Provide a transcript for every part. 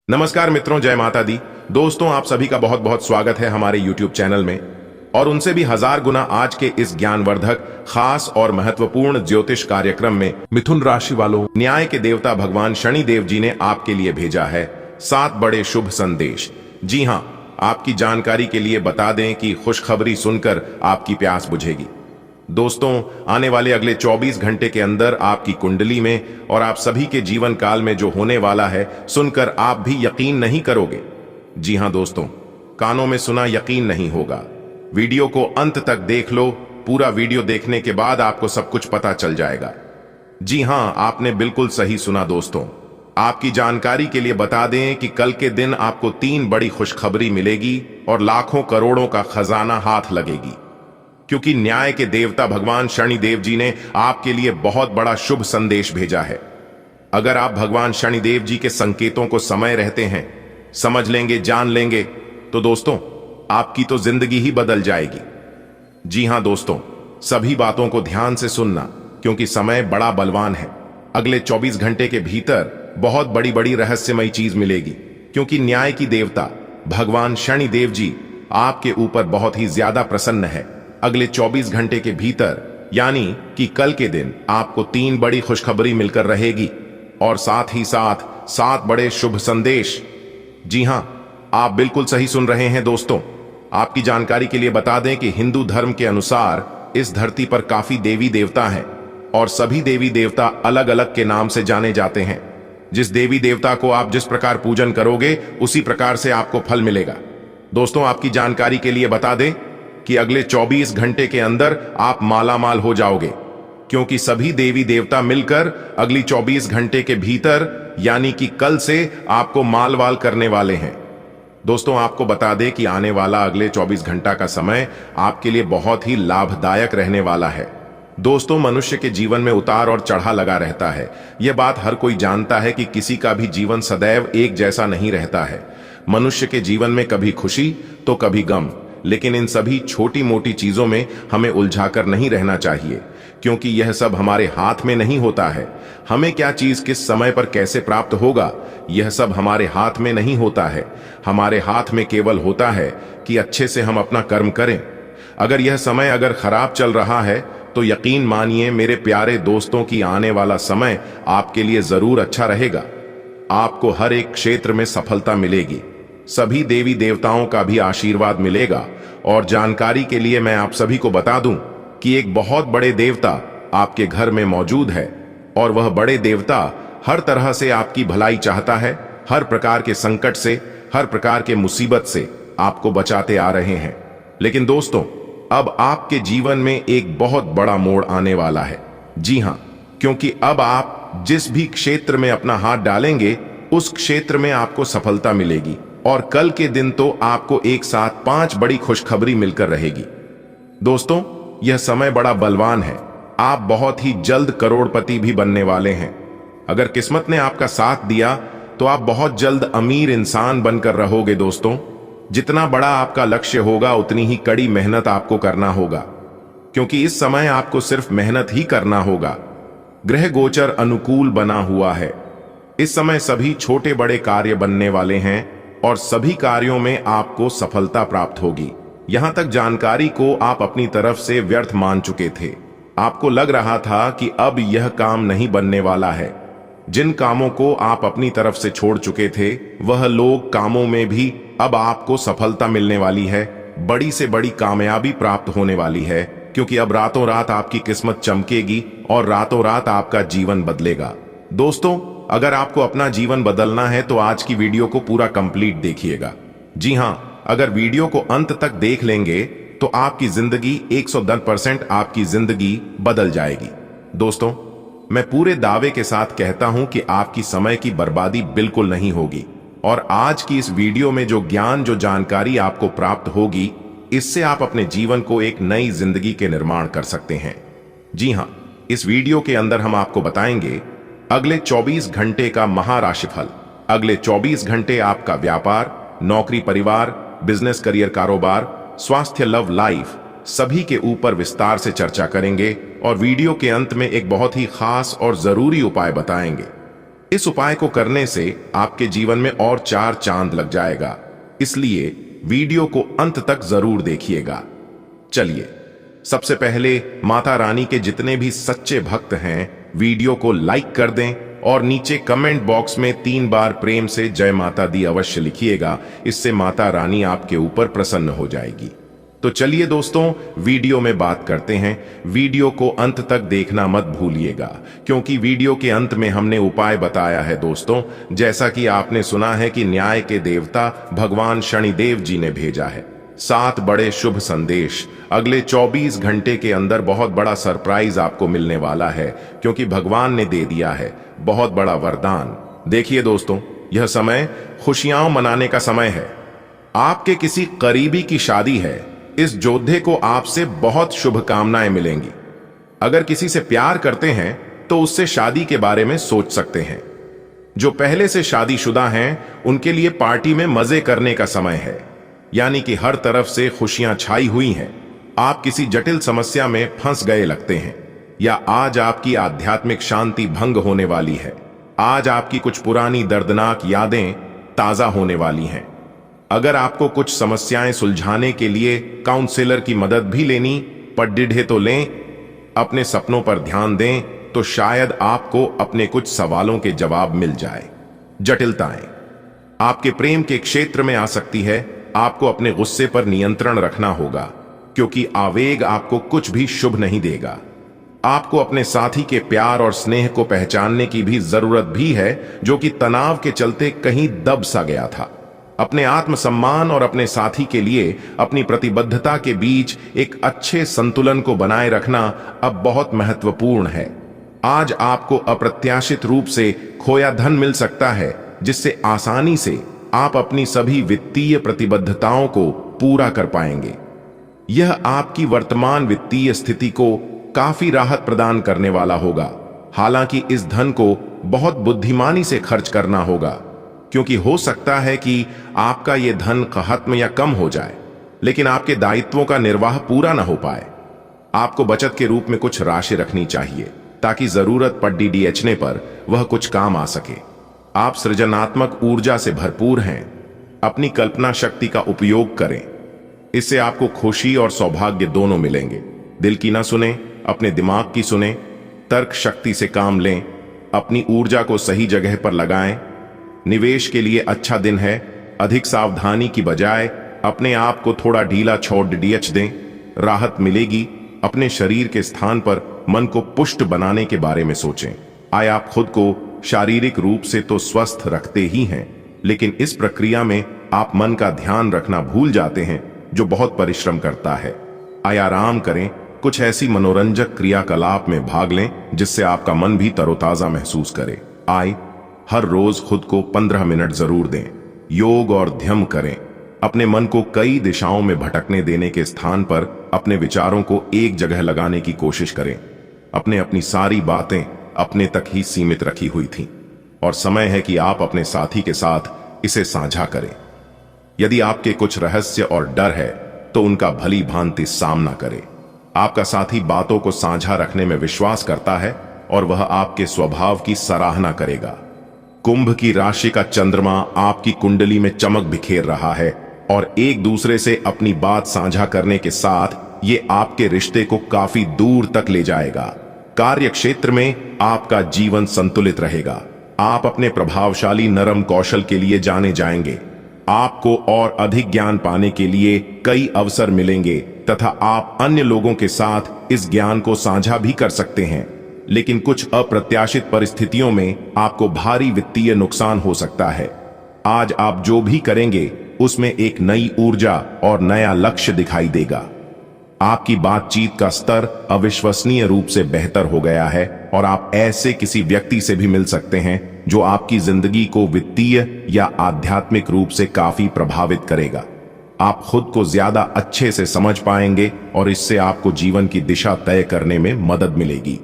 नमस्कार मित्रों, जय माता दी। दोस्तों, आप सभी का बहुत बहुत स्वागत है हमारे YouTube चैनल में। और उनसे भी हजार गुना आज के इस ज्ञानवर्धक, खास और महत्वपूर्ण ज्योतिष कार्यक्रम में मिथुन राशि वालों, न्याय के देवता भगवान शनि देव जी ने आपके लिए भेजा है 7 बड़े शुभ संदेश। जी हाँ, आपकी जानकारी के लिए बता दें कि खुशखबरी सुनकर आपकी प्यास बुझेगी। दोस्तों, आने वाले अगले 24 घंटे के अंदर आपकी कुंडली में और आप सभी के जीवन काल में जो होने वाला है, सुनकर आप भी यकीन नहीं करोगे। जी हां दोस्तों, कानों में सुना यकीन नहीं होगा। वीडियो को अंत तक देख लो। पूरा वीडियो देखने के बाद आपको सब कुछ पता चल जाएगा। जी हां, आपने बिल्कुल सही सुना दोस्तों। आपकी जानकारी के लिए बता दें कि कल के दिन आपको 3 बड़ी खुशखबरी मिलेगी और लाखों करोड़ों का खजाना हाथ लगेगी, क्योंकि न्याय के देवता भगवान शनि देव जी ने आपके लिए बहुत बड़ा शुभ संदेश भेजा है। अगर आप भगवान शनि देव जी के संकेतों को समय रहते हैं समझ लेंगे, जान लेंगे, तो दोस्तों आपकी तो जिंदगी ही बदल जाएगी। जी हां दोस्तों, सभी बातों को ध्यान से सुनना, क्योंकि समय बड़ा बलवान है। अगले 24 घंटे के भीतर बहुत बड़ी बड़ी रहस्यमयी चीज मिलेगी, क्योंकि न्याय की देवता भगवान शनि देव जी आपके ऊपर बहुत ही ज्यादा प्रसन्न है। अगले 24 घंटे के भीतर, यानी कि कल के दिन, आपको 3 बड़ी खुशखबरी मिलकर रहेगी और साथ ही साथ 7 बड़े शुभ संदेश। जी हां, आप बिल्कुल सही सुन रहे हैं दोस्तों। आपकी जानकारी के लिए बता दें कि हिंदू धर्म के अनुसार इस धरती पर काफी देवी देवता हैं और सभी देवी देवता अलग अलग के नाम से जाने जाते हैं। जिस देवी देवता को आप जिस प्रकार पूजन करोगे उसी प्रकार से आपको फल मिलेगा। दोस्तों, आपकी जानकारी के लिए बता दें कि अगले 24 घंटे के अंदर आप मालामाल हो जाओगे, क्योंकि सभी देवी देवता मिलकर अगली 24 घंटे के भीतर, यानी कि कल से, आपको मालवाल करने वाले हैं। दोस्तों, आपको बता दें कि आने वाला अगले 24 घंटा का समय आपके लिए बहुत ही लाभदायक रहने वाला है। दोस्तों, मनुष्य के जीवन में उतार और चढ़ा लगा रहता है। यह बात हर कोई जानता है कि किसी का भी जीवन सदैव एक जैसा नहीं रहता है। मनुष्य के जीवन में कभी खुशी तो कभी गम, लेकिन इन सभी छोटी मोटी चीजों में हमें उलझाकर नहीं रहना चाहिए, क्योंकि यह सब हमारे हाथ में नहीं होता है। हमें क्या चीज किस समय पर कैसे प्राप्त होगा, यह सब हमारे हाथ में नहीं होता है। हमारे हाथ में केवल होता है कि अच्छे से हम अपना कर्म करें। अगर यह समय अगर खराब चल रहा है तो यकीन मानिए मेरे प्यारे दोस्तों की आने वाला समय आपके लिए जरूर अच्छा रहेगा। आपको हर एक क्षेत्र में सफलता मिलेगी, सभी देवी देवताओं का भी आशीर्वाद मिलेगा। और जानकारी के लिए मैं आप सभी को बता दूं कि एक बहुत बड़े देवता आपके घर में मौजूद है और वह बड़े देवता हर तरह से आपकी भलाई चाहता है। हर प्रकार के संकट से, हर प्रकार के मुसीबत से आपको बचाते आ रहे हैं। लेकिन दोस्तों, अब आपके जीवन में एक बहुत बड़ा मोड़ आने वाला है। जी हां, क्योंकि अब आप जिस भी क्षेत्र में अपना हाथ डालेंगे उस क्षेत्र में आपको सफलता मिलेगी। और कल के दिन तो आपको एक साथ 5 बड़ी खुशखबरी मिलकर रहेगी। दोस्तों, यह समय बड़ा बलवान है। आप बहुत ही जल्द करोड़पति भी बनने वाले हैं। अगर किस्मत ने आपका साथ दिया तो आप बहुत जल्द अमीर इंसान बनकर रहोगे। दोस्तों, जितना बड़ा आपका लक्ष्य होगा उतनी ही कड़ी मेहनत आपको करना होगा, क्योंकि इस समय आपको सिर्फ मेहनत ही करना होगा। ग्रह गोचर अनुकूल बना हुआ है। इस समय सभी छोटे बड़े कार्य बनने वाले हैं और सभी कार्यों में आपको सफलता प्राप्त होगी। यहां तक जानकारी को आप अपनी तरफ से व्यर्थ मान चुके थे। आपको लग रहा था कि अब यह काम नहीं बनने वाला है। जिन कामों को आप अपनी तरफ से छोड़ चुके थे, वह लोग कामों में भी अब आपको सफलता मिलने वाली है। बड़ी से बड़ी कामयाबी प्राप्त होने वाली है, क्योंकि अब रातों रात आपकी किस्मत चमकेगी और रातों रात आपका जीवन बदलेगा। दोस्तों, अगर आपको अपना जीवन बदलना है तो आज की वीडियो को पूरा कंप्लीट देखिएगा। जी हां, अगर वीडियो को अंत तक देख लेंगे तो आपकी जिंदगी 110% आपकी जिंदगी बदल जाएगी। दोस्तों, मैं पूरे दावे के साथ कहता हूं कि आपकी समय की बर्बादी बिल्कुल नहीं होगी। और आज की इस वीडियो में जो ज्ञान, जो जानकारी आपको प्राप्त होगी, इससे आप अपने जीवन को एक नई जिंदगी के निर्माण कर सकते हैं। जी हां, इस वीडियो के अंदर हम आपको बताएंगे अगले 24 घंटे का महाराशिफल। अगले 24 घंटे आपका व्यापार, नौकरी, परिवार, बिजनेस, करियर, कारोबार, स्वास्थ्य, लव लाइफ, सभी के ऊपर विस्तार से चर्चा करेंगे और वीडियो के अंत में एक बहुत ही खास और जरूरी उपाय बताएंगे। इस उपाय को करने से आपके जीवन में और 4 चांद लग जाएगा, इसलिए वीडियो को अंत तक जरूर देखिएगा। चलिए, सबसे पहले माता रानी के जितने भी सच्चे भक्त हैं, वीडियो को लाइक कर दें और नीचे कमेंट बॉक्स में 3 बार प्रेम से जय माता दी अवश्य लिखिएगा। इससे माता रानी आपके ऊपर प्रसन्न हो जाएगी। तो चलिए दोस्तों, वीडियो में बात करते हैं। वीडियो को अंत तक देखना मत भूलिएगा, क्योंकि वीडियो के अंत में हमने उपाय बताया है दोस्तों। जैसा कि आपने सुना है कि न्याय के देवता भगवान शनिदेव जी ने भेजा है 7 बड़े शुभ संदेश। अगले 24 घंटे के अंदर बहुत बड़ा सरप्राइज आपको मिलने वाला है, क्योंकि भगवान ने दे दिया है बहुत बड़ा वरदान। देखिए दोस्तों, यह समय खुशियां मनाने का समय है। आपके किसी करीबी की शादी है, इस योद्धे को आपसे बहुत शुभकामनाएं मिलेंगी। अगर किसी से प्यार करते हैं तो उससे शादी के बारे में सोच सकते हैं। जो पहले से शादीशुदा हैं, उनके लिए पार्टी में मजे करने का समय है, यानी कि हर तरफ से खुशियां छाई हुई हैं। आप किसी जटिल समस्या में फंस गए लगते हैं, या आज आपकी आध्यात्मिक शांति भंग होने वाली है। आज आपकी कुछ पुरानी दर्दनाक यादें ताजा होने वाली हैं। अगर आपको कुछ समस्याएं सुलझाने के लिए काउंसलर की मदद भी लेनी पड़े तो लें। अपने सपनों पर ध्यान दें तो शायद आपको अपने कुछ सवालों के जवाब मिल जाए। जटिलताएं आपके प्रेम के क्षेत्र में आ सकती है। आपको अपने गुस्से पर नियंत्रण रखना होगा, क्योंकि आवेग आपको कुछ भी शुभ नहीं देगा। आपको अपने साथी के प्यार और स्नेह को पहचानने की भी जरूरत भी है, जो कि तनाव के चलते कहीं दब सा गया था। अपने आत्मसम्मान और अपने साथी के लिए अपनी प्रतिबद्धता के बीच एक अच्छे संतुलन को बनाए रखना अब बहुत महत्वपूर्ण है। आज आपको अप्रत्याशित रूप से खोया धन मिल सकता है, जिससे आसानी से आप अपनी सभी वित्तीय प्रतिबद्धताओं को पूरा कर पाएंगे। यह आपकी वर्तमान वित्तीय स्थिति को काफी राहत प्रदान करने वाला होगा। हालांकि इस धन को बहुत बुद्धिमानी से खर्च करना होगा, क्योंकि हो सकता है कि आपका यह धन खत्म या कम हो जाए, लेकिन आपके दायित्वों का निर्वाह पूरा न हो पाए। आपको बचत के रूप में कुछ राशि रखनी चाहिए, ताकि जरूरत पड़ने पर वह कुछ काम आ सके। आप सृजनात्मक ऊर्जा से भरपूर हैं। अपनी कल्पना शक्ति का उपयोग करें, इससे आपको खुशी और सौभाग्य दोनों मिलेंगे। दिल की ना सुने, अपने दिमाग की सुने। तर्क शक्ति से काम लें। अपनी ऊर्जा को सही जगह पर लगाएं। निवेश के लिए अच्छा दिन है। अधिक सावधानी की बजाय अपने आप को थोड़ा ढीला छोड़ दें, राहत मिलेगी। अपने शरीर के स्थान पर मन को पुष्ट बनाने के बारे में सोचें। आय आप खुद को शारीरिक रूप से तो स्वस्थ रखते ही हैं, लेकिन इस प्रक्रिया में आप मन का ध्यान रखना भूल जाते हैं, जो बहुत परिश्रम करता है। आय आराम करें। कुछ ऐसी मनोरंजक क्रियाकलाप में भाग लें जिससे आपका मन भी तरोताजा महसूस करे। आय हर रोज खुद को 15 मिनट जरूर दें। योग और ध्यान करें। अपने मन को कई दिशाओं में भटकने देने के स्थान पर अपने विचारों को एक जगह लगाने की कोशिश करें। अपनी सारी बातें अपने तक ही सीमित रखी हुई थीं, और समय है कि आप अपने साथी के साथ इसे साझा करें। यदि आपके कुछ रहस्य और डर है तो उनका भली भांति सामना करें। आपका साथी बातों को साझा रखने में विश्वास करता है और वह आपके स्वभाव की सराहना करेगा। कुंभ की राशि का चंद्रमा आपकी कुंडली में चमक बिखेर रहा है, और एक दूसरे से अपनी बात साझा करने के साथ ये आपके रिश्ते को काफी दूर तक ले जाएगा। कार्य क्षेत्र में आपका जीवन संतुलित रहेगा। आप अपने प्रभावशाली नरम कौशल के लिए जाने जाएंगे। आपको और अधिक ज्ञान पाने के लिए कई अवसर मिलेंगे, तथा आप अन्य लोगों के साथ इस ज्ञान को साझा भी कर सकते हैं। लेकिन कुछ अप्रत्याशित परिस्थितियों में आपको भारी वित्तीय नुकसान हो सकता है। आज आप जो भी करेंगे उसमें एक नई ऊर्जा और नया लक्ष्य दिखाई देगा। आपकी बातचीत का स्तर अविश्वसनीय रूप से बेहतर हो गया है, और आप ऐसे किसी व्यक्ति से भी मिल सकते हैं जो आपकी जिंदगी को वित्तीय या आध्यात्मिक रूप से काफी प्रभावित करेगा। आप खुद को ज्यादा अच्छे से समझ पाएंगे, और इससे आपको जीवन की दिशा तय करने में मदद मिलेगी।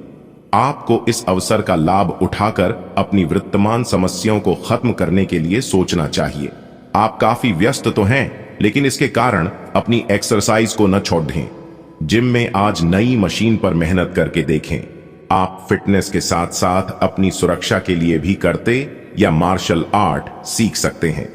आपको इस अवसर का लाभ उठाकर अपनी वर्तमान समस्याओं को खत्म करने के लिए सोचना चाहिए। आप काफी व्यस्त तो हैं, लेकिन इसके कारण अपनी एक्सरसाइज को न छोड़ दें। जिम में आज नई मशीन पर मेहनत करके देखें। आप फिटनेस के साथ साथ अपनी सुरक्षा के लिए भी करते या मार्शल आर्ट सीख सकते हैं।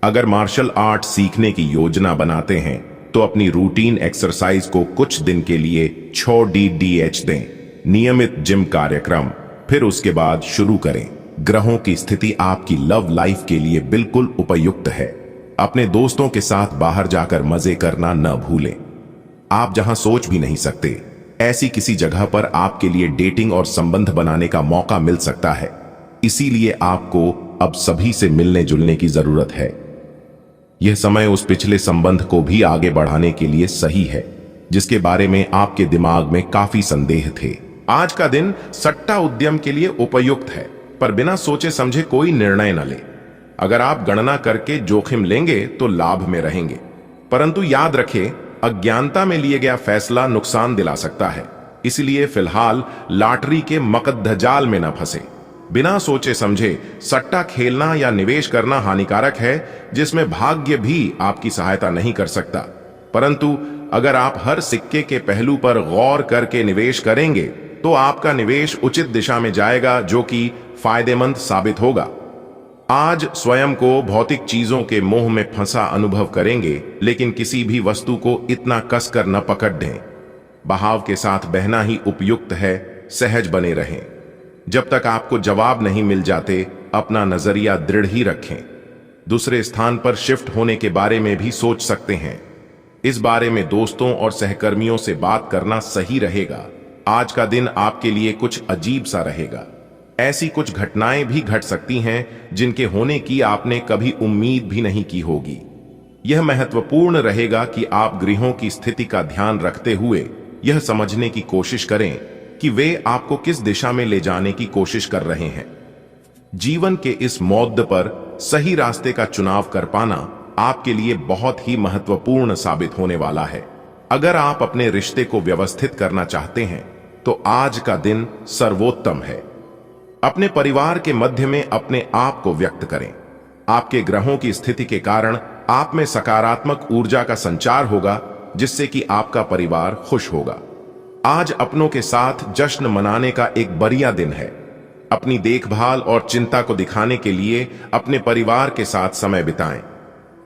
अगर मार्शल आर्ट सीखने की योजना बनाते हैं तो अपनी रूटीन एक्सरसाइज को कुछ दिन के लिए 6 DDH दें, नियमित जिम कार्यक्रम, फिर उसके बाद शुरू करें। ग्रहों की स्थिति आपकी लव लाइफ के लिए बिल्कुल उपयुक्त है। अपने दोस्तों के साथ बाहर जाकर मजे करना न भूलें। आप जहां सोच भी नहीं सकते ऐसी किसी जगह पर आपके लिए डेटिंग और संबंध बनाने का मौका मिल सकता है। इसीलिए आपको अब सभी से मिलने जुलने की जरूरत है। यह समय उस पिछले संबंध को भी आगे बढ़ाने के लिए सही है जिसके बारे में आपके दिमाग में काफी संदेह थे। आज का दिन सट्टा उद्यम के लिए उपयुक्त है, पर बिना सोचे समझे कोई निर्णय न ले। अगर आप गणना करके जोखिम लेंगे तो लाभ में रहेंगे, परंतु याद रखें अज्ञानता में लिए गया फैसला नुकसान दिला सकता है। इसलिए फिलहाल लॉटरी के मकद्दजाल में न फंसे। बिना सोचे समझे सट्टा खेलना या निवेश करना हानिकारक है जिसमें भाग्य भी आपकी सहायता नहीं कर सकता। परंतु अगर आप हर सिक्के के पहलू पर गौर करके निवेश करेंगे तो आपका निवेश उचित दिशा में जाएगा, जो कि फायदेमंद साबित होगा। आज स्वयं को भौतिक चीजों के मोह में फंसा अनुभव करेंगे, लेकिन किसी भी वस्तु को इतना कसकर न पकड़ दें। बहाव के साथ बहना ही उपयुक्त है। सहज बने रहें। जब तक आपको जवाब नहीं मिल जाते अपना नजरिया दृढ़ ही रखें। दूसरे स्थान पर शिफ्ट होने के बारे में भी सोच सकते हैं। इस बारे में दोस्तों और सहकर्मियों से बात करना सही रहेगा। आज का दिन आपके लिए कुछ अजीब सा रहेगा। ऐसी कुछ घटनाएं भी घट सकती हैं जिनके होने की आपने कभी उम्मीद भी नहीं की होगी। यह महत्वपूर्ण रहेगा कि आप गृहों की स्थिति का ध्यान रखते हुए यह समझने की कोशिश करें कि वे आपको किस दिशा में ले जाने की कोशिश कर रहे हैं। जीवन के इस मोड़ पर सही रास्ते का चुनाव कर पाना आपके लिए बहुत ही महत्वपूर्ण साबित होने वाला है। अगर आप अपने रिश्ते को व्यवस्थित करना चाहते हैं तो आज का दिन सर्वोत्तम है। अपने परिवार के मध्य में अपने आप को व्यक्त करें। आपके ग्रहों की स्थिति के कारण आप में सकारात्मक ऊर्जा का संचार होगा जिससे कि आपका परिवार खुश होगा। आज अपनों के साथ जश्न मनाने का एक बढ़िया दिन है। अपनी देखभाल और चिंता को दिखाने के लिए अपने परिवार के साथ समय बिताएं।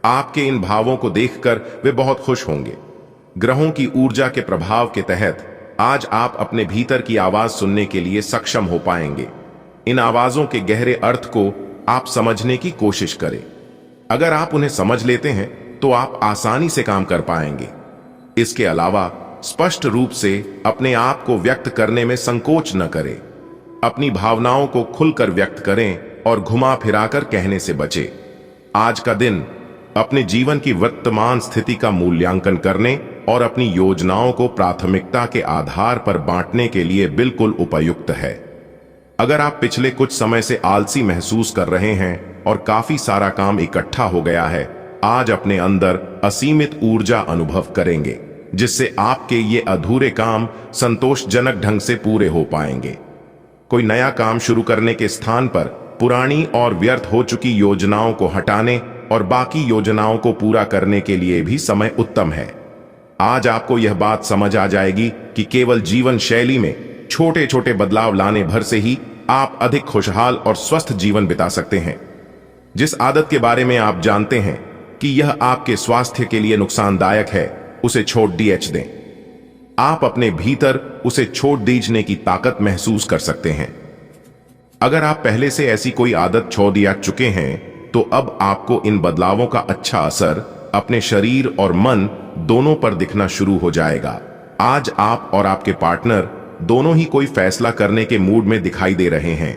आपके इन भावों को देखकर वे बहुत खुश होंगे। ग्रहों की ऊर्जा के प्रभाव के तहत आज आप अपने भीतर की आवाज सुनने के लिए सक्षम हो पाएंगे। इन आवाजों के गहरे अर्थ को आप समझने की कोशिश करें। अगर आप उन्हें समझ लेते हैं तो आप आसानी से काम कर पाएंगे। इसके अलावा स्पष्ट रूप से अपने आप को व्यक्त करने में संकोच न करें। अपनी भावनाओं को खुलकर व्यक्त करें और घुमा फिराकर कहने से बचें। आज का दिन अपने जीवन की वर्तमान स्थिति का मूल्यांकन करने और अपनी योजनाओं को प्राथमिकता के आधार पर बांटने के लिए बिल्कुल उपयुक्त है। अगर आप पिछले कुछ समय से आलसी महसूस कर रहे हैं और काफी सारा काम इकट्ठा हो गया है, आज अपने अंदर असीमित ऊर्जा अनुभव करेंगे जिससे आपके ये अधूरे काम संतोषजनक ढंग से पूरे हो पाएंगे। कोई नया काम शुरू करने के स्थान पर पुरानी और व्यर्थ हो चुकी योजनाओं को हटाने और बाकी योजनाओं को पूरा करने के लिए भी समय उत्तम है। आज आपको यह बात समझ आ जाएगी कि केवल जीवन शैली में छोटे छोटे बदलाव लाने भर से ही आप अधिक खुशहाल और स्वस्थ जीवन बिता सकते हैं। जिस आदत के बारे में आप जानते हैं कि यह आपके स्वास्थ्य के लिए नुकसानदायक है, उसे छोड़ DH दें। आप अपने भीतर उसे छोड़ दीजने की ताकत महसूस कर सकते हैं। अगर आप पहले से ऐसी कोई आदत छोड़ दिया चुके हैं तो अब आपको इन बदलावों का अच्छा असर अपने शरीर और मन दोनों पर दिखना शुरू हो जाएगा। आज आप और आपके पार्टनर दोनों ही कोई फैसला करने के मूड में दिखाई दे रहे हैं।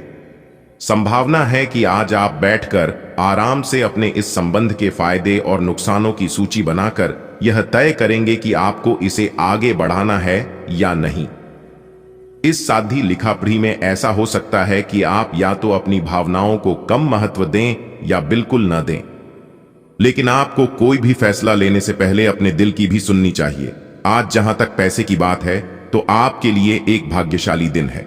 संभावना है कि आज आप बैठकर आराम से अपने इस संबंध के फायदे और नुकसानों की सूची बनाकर यह तय करेंगे कि आपको इसे आगे बढ़ाना है या नहीं। इस साधी लिखापढ़ी में ऐसा हो सकता है कि आप या तो अपनी भावनाओं को कम महत्व दें या बिल्कुल न दें, लेकिन आपको कोई भी फैसला लेने से पहले अपने दिल की भी सुननी चाहिए। आज जहां तक पैसे की बात है तो आपके लिए एक भाग्यशाली दिन है।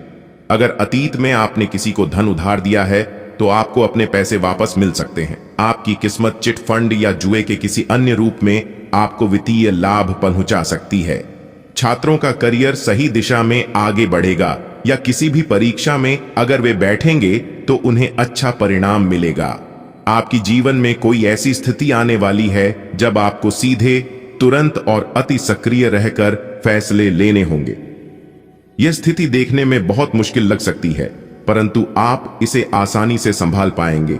अगर अतीत में आपने किसी को धन उधार दिया है तो आपको अपने पैसे वापस मिल सकते हैं। आपकी किस्मत चिट फंड या जुए के किसी अन्य रूप में आपको वित्तीय लाभ पहुंचा सकती है। छात्रों का करियर सही दिशा में आगे बढ़ेगा या किसी भी परीक्षा में अगर वे बैठेंगे तो उन्हें अच्छा परिणाम मिलेगा। आपकी जीवन में कोई ऐसी स्थिति आने वाली है जब आपको सीधे, तुरंत और अति सक्रिय रहकर फैसले लेने होंगे। यह स्थिति देखने में बहुत मुश्किल लग सकती है, परंतु आप इसे आसानी से संभाल पाएंगे।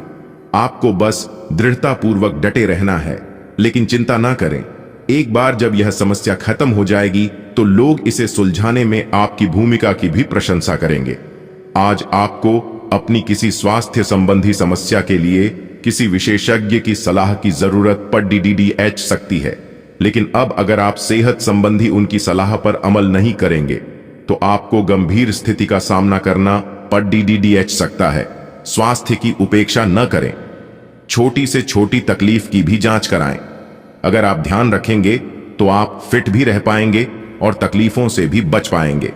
आपको बस दृढ़तापूर्वक डटे रहना है, लेकिन चिंता ना करें। एक बार जब यह समस्या खत्म हो जाएगी तो लोग इसे सुलझाने में आपकी भूमिका की भी प्रशंसा करेंगे। आज आपको अपनी किसी स्वास्थ्य संबंधी समस्या के लिए किसी विशेषज्ञ की सलाह की जरूरत पड़ DDH सकती है, लेकिन अब अगर आप सेहत संबंधी उनकी सलाह पर अमल नहीं करेंगे तो आपको गंभीर स्थिति का सामना करना पड़ DDH सकता है। स्वास्थ्य की उपेक्षा न करें। छोटी से छोटी तकलीफ की भी जांच कराएं। अगर आप ध्यान रखेंगे तो आप फिट भी रह पाएंगे और तकलीफों से भी बच पाएंगे।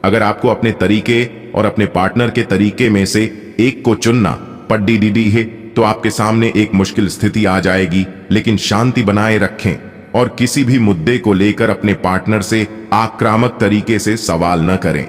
अगर आपको अपने तरीके और अपने पार्टनर के तरीके में से एक को चुनना पड़ DDD है तो आपके सामने एक मुश्किल स्थिति आ जाएगी, लेकिन शांति बनाए रखें और किसी भी मुद्दे को लेकर अपने पार्टनर से आक्रामक तरीके से सवाल न करें।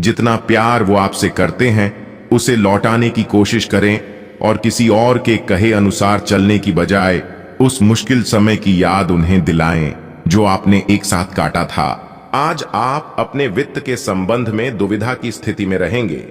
जितना प्यार वो आपसे करते हैं उसे लौटाने की कोशिश करें और किसी और के कहे अनुसार चलने की बजाय उस मुश्किल समय की याद उन्हें दिलाएं जो आपने एक साथ काटा था। आज आप अपने वित्त के संबंध में दुविधा की स्थिति में रहेंगे।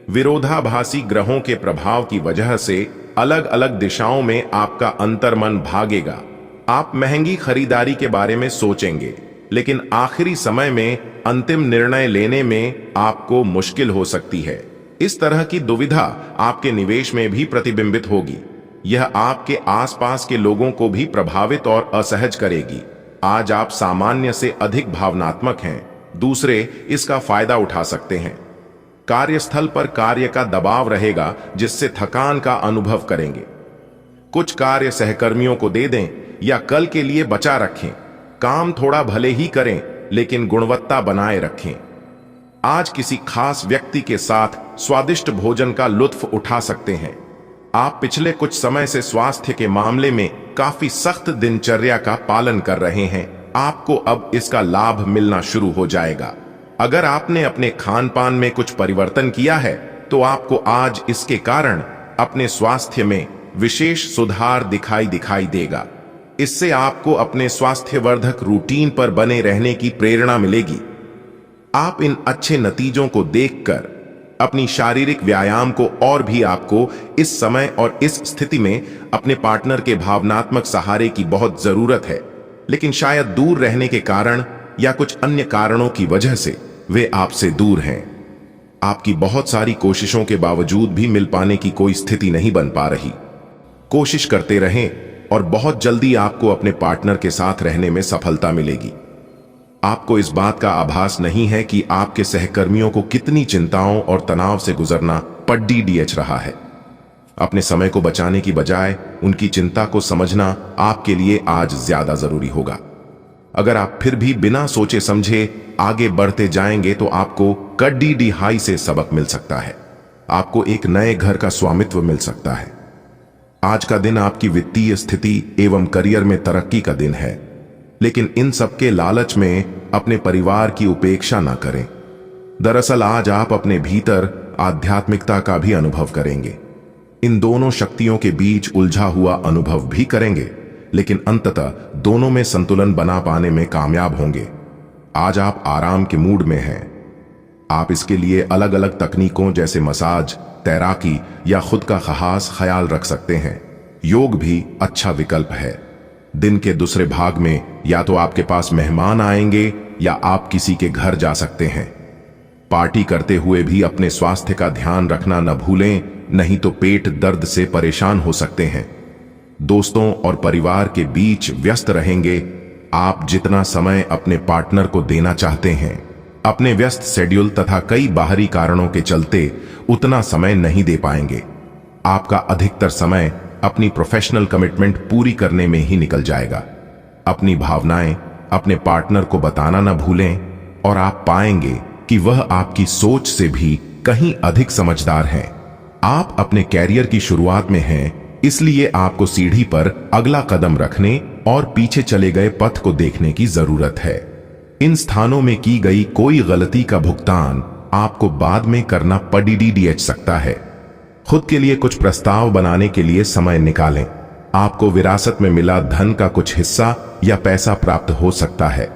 विरोधाभासी ग्रहों के प्रभाव की वजह से अलग अलग दिशाओं में आपका अंतर्मन भागेगा। आप महंगी खरीदारी के बारे में सोचेंगे, लेकिन आखिरी समय में अंतिम निर्णय लेने में आपको मुश्किल हो सकती है। इस तरह की दुविधा आपके निवेश में भी प्रतिबिंबित होगी। यह आपके आसपास के लोगों को भी प्रभावित और असहज करेगी। आज आप सामान्य से अधिक भावनात्मक हैं, दूसरे इसका फायदा उठा सकते हैं। कार्यस्थल पर कार्य का दबाव रहेगा जिससे थकान का अनुभव करेंगे। कुछ कार्य सहकर्मियों को दे दें या कल के लिए बचा रखें। काम थोड़ा भले ही करें, लेकिन गुणवत्ता बनाए रखें। आज किसी खास व्यक्ति के साथ स्वादिष्ट भोजन का लुत्फ उठा सकते हैं। आप पिछले कुछ समय से स्वास्थ्य के मामले में काफी सख्त दिनचर्या का पालन कर रहे हैं। आपको अब इसका लाभ मिलना शुरू हो जाएगा। अगर आपने अपने खान पान में कुछ परिवर्तन किया है तो आपको आज इसके कारण अपने स्वास्थ्य में विशेष सुधार दिखाई देगा। इससे आपको अपने स्वास्थ्यवर्धक रूटीन पर बने रहने की प्रेरणा मिलेगी। आप इन अच्छे नतीजों को देखकर अपनी शारीरिक व्यायाम को और भी आपको इस समय और इस स्थिति में अपने पार्टनर के भावनात्मक सहारे की बहुत जरूरत है, लेकिन शायद दूर रहने के कारण या कुछ अन्य कारणों की वजह से वे आपसे दूर हैं। आपकी बहुत सारी कोशिशों के बावजूद भी मिल पाने की कोई स्थिति नहीं बन पा रही। कोशिश करते रहें और बहुत जल्दी आपको अपने पार्टनर के साथ रहने में सफलता मिलेगी। आपको इस बात का आभास नहीं है कि आपके सहकर्मियों को कितनी चिंताओं और तनाव से गुजरना पड़ DDH रहा है। अपने समय को बचाने की बजाय उनकी चिंता को समझना आपके लिए आज ज्यादा जरूरी होगा। अगर आप फिर भी बिना सोचे समझे आगे बढ़ते जाएंगे तो आपको कड़ी हाई से सबक मिल सकता है। आपको एक नए घर का स्वामित्व मिल सकता है। आज का दिन आपकी वित्तीय स्थिति एवं करियर में तरक्की का दिन है, लेकिन इन सबके लालच में अपने परिवार की उपेक्षा ना करें। दरअसल आज आप अपने भीतर आध्यात्मिकता का भी अनुभव करेंगे। इन दोनों शक्तियों के बीच उलझा हुआ अनुभव भी करेंगे, लेकिन अंततः दोनों में संतुलन बना पाने में कामयाब होंगे। आज आप आराम के मूड में हैं। आप इसके लिए अलग अलग तकनीकों जैसे मसाज, तैराकी या खुद का खास ख्याल रख सकते हैं। योग भी अच्छा विकल्प है। दिन के दूसरे भाग में या तो आपके पास मेहमान आएंगे या आप किसी के घर जा सकते हैं। पार्टी करते हुए भी अपने स्वास्थ्य का ध्यान रखना न भूलें, नहीं तो पेट दर्द से परेशान हो सकते हैं। दोस्तों और परिवार के बीच व्यस्त रहेंगे। आप जितना समय अपने पार्टनर को देना चाहते हैं, अपने व्यस्त शेड्यूल तथा कई बाहरी कारणों के चलते उतना समय नहीं दे पाएंगे। आपका अधिकतर समय अपनी प्रोफेशनल कमिटमेंट पूरी करने में ही निकल जाएगा। अपनी भावनाएं अपने पार्टनर को बताना न भूलें और आप पाएंगे कि वह आपकी सोच से भी कहीं अधिक समझदार है। आप अपने कैरियर की शुरुआत में हैं, इसलिए आपको सीढ़ी पर अगला कदम रखने और पीछे चले गए पथ को देखने की जरूरत है। इन स्थानों में की गई कोई गलती का भुगतान आपको बाद में करना पड़ सकता है। खुद के लिए कुछ प्रस्ताव बनाने के लिए समय निकालें। आपको विरासत में मिला धन का कुछ हिस्सा या पैसा प्राप्त हो सकता है।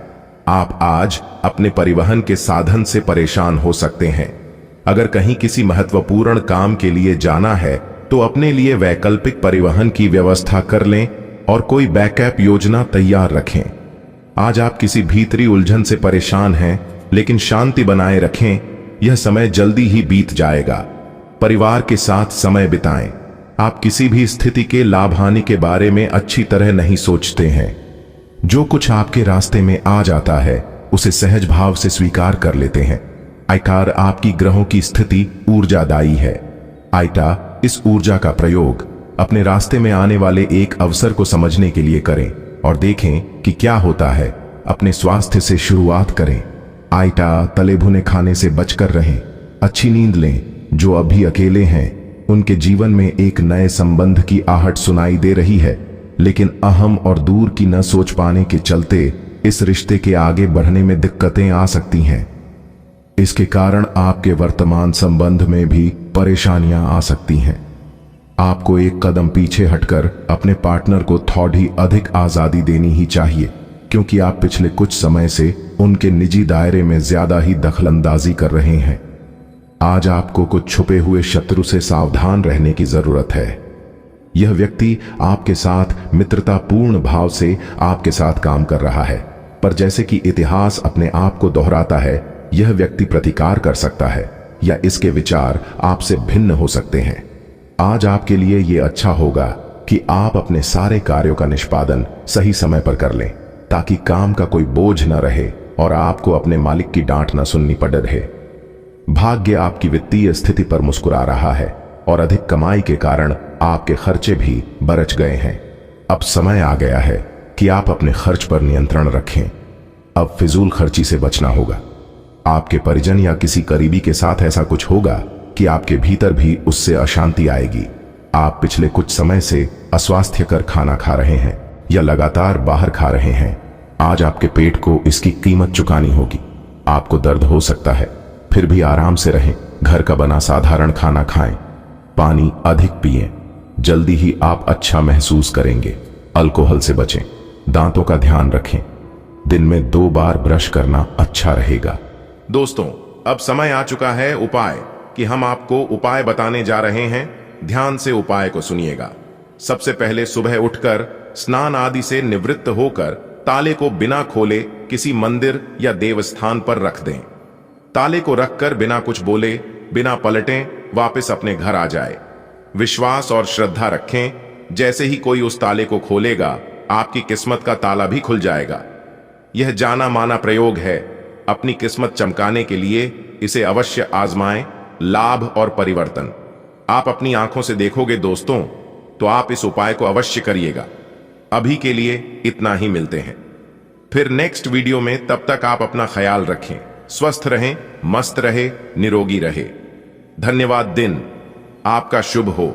आप आज अपने परिवहन के साधन से परेशान हो सकते हैं। अगर कहीं किसी महत्वपूर्ण काम के लिए जाना है तो अपने लिए वैकल्पिक परिवहन की व्यवस्था कर लें और कोई बैकअप योजना तैयार रखें। आज आप किसी भीतरी उलझन से परेशान हैं, लेकिन शांति बनाए रखें, यह समय जल्दी ही बीत जाएगा। परिवार के साथ समय बिताएं। आप किसी भी स्थिति के लाभ हानि के बारे में अच्छी तरह नहीं सोचते हैं। जो कुछ आपके रास्ते में आ जाता है उसे सहज भाव से स्वीकार कर लेते हैं। आयकार आपकी ग्रहों की स्थिति ऊर्जादायी है। आइटा इस ऊर्जा का प्रयोग अपने रास्ते में आने वाले एक अवसर को समझने के लिए करें और देखें कि क्या होता है। अपने स्वास्थ्य से शुरुआत करें। आइटा तले भुने खाने से बचकर रहें। अच्छी नींद लें। जो अभी अकेले हैं उनके जीवन में एक नए संबंध की आहट सुनाई दे रही है, लेकिन अहम और दूर की न सोच पाने के चलते इस रिश्ते के आगे बढ़ने में दिक्कतें आ सकती हैं। इसके कारण आपके वर्तमान संबंध में भी परेशानियां आ सकती हैं। आपको एक कदम पीछे हटकर अपने पार्टनर को थोड़ी अधिक आजादी देनी ही चाहिए, क्योंकि आप पिछले कुछ समय से उनके निजी दायरे में ज्यादा ही दखलंदाजी कर रहे हैं। आज आपको कुछ छुपे हुए शत्रु से सावधान रहने की जरूरत है। यह व्यक्ति आपके साथ मित्रतापूर्ण भाव से आपके साथ काम कर रहा है, पर जैसे कि इतिहास अपने आप को दोहराता है, यह व्यक्ति प्रतिकार कर सकता है या इसके विचार आपसे भिन्न हो सकते हैं। आज आपके लिए यह अच्छा होगा कि आप अपने सारे कार्यों का निष्पादन सही समय पर कर लें, ताकि काम का कोई बोझ न रहे और आपको अपने मालिक की डांट न सुननी पड़ रहे। भाग्य आपकी वित्तीय स्थिति पर मुस्कुरा रहा है और अधिक कमाई के कारण आपके खर्चे भी बरच गए हैं। अब समय आ गया है कि आप अपने खर्च पर नियंत्रण रखें। अब फिजूल खर्ची से बचना होगा। आपके परिजन या किसी करीबी के साथ ऐसा कुछ होगा कि आपके भीतर भी उससे अशांति आएगी। आप पिछले कुछ समय से अस्वास्थ्यकर खाना खा रहे हैं या लगातार बाहर खा रहे हैं। आज आपके पेट को इसकी कीमत चुकानी होगी। आपको दर्द हो सकता है, फिर भी आराम से रहें। घर का बना साधारण खाना खाएं। पानी अधिक पिएं। जल्दी ही आप अच्छा महसूस करेंगे। अल्कोहल से बचें। दांतों का ध्यान रखें। दिन में 2 बार ब्रश करना अच्छा रहेगा। दोस्तों, अब समय आ चुका है उपाय कि हम आपको उपाय बताने जा रहे हैं। ध्यान से उपाय को सुनिएगा। सबसे पहले सुबह उठकर स्नान आदि से निवृत्त होकर ताले को बिना खोले किसी मंदिर या देवस्थान पर रख दें। ताले को रखकर बिना कुछ बोले, बिना पलटें वापस अपने घर आ जाए। विश्वास और श्रद्धा रखें, जैसे ही कोई उस ताले को खोलेगा आपकी किस्मत का ताला भी खुल जाएगा। यह जाना माना प्रयोग है। अपनी किस्मत चमकाने के लिए इसे अवश्य आजमाएं। लाभ और परिवर्तन आप अपनी आंखों से देखोगे दोस्तों, तो आप इस उपाय को अवश्य करिएगा। अभी के लिए इतना ही, मिलते हैं फिर नेक्स्ट वीडियो में। तब तक आप अपना ख्याल रखें, स्वस्थ रहें, मस्त रहे, निरोगी रहे। धन्यवाद। दिन आपका शुभ हो।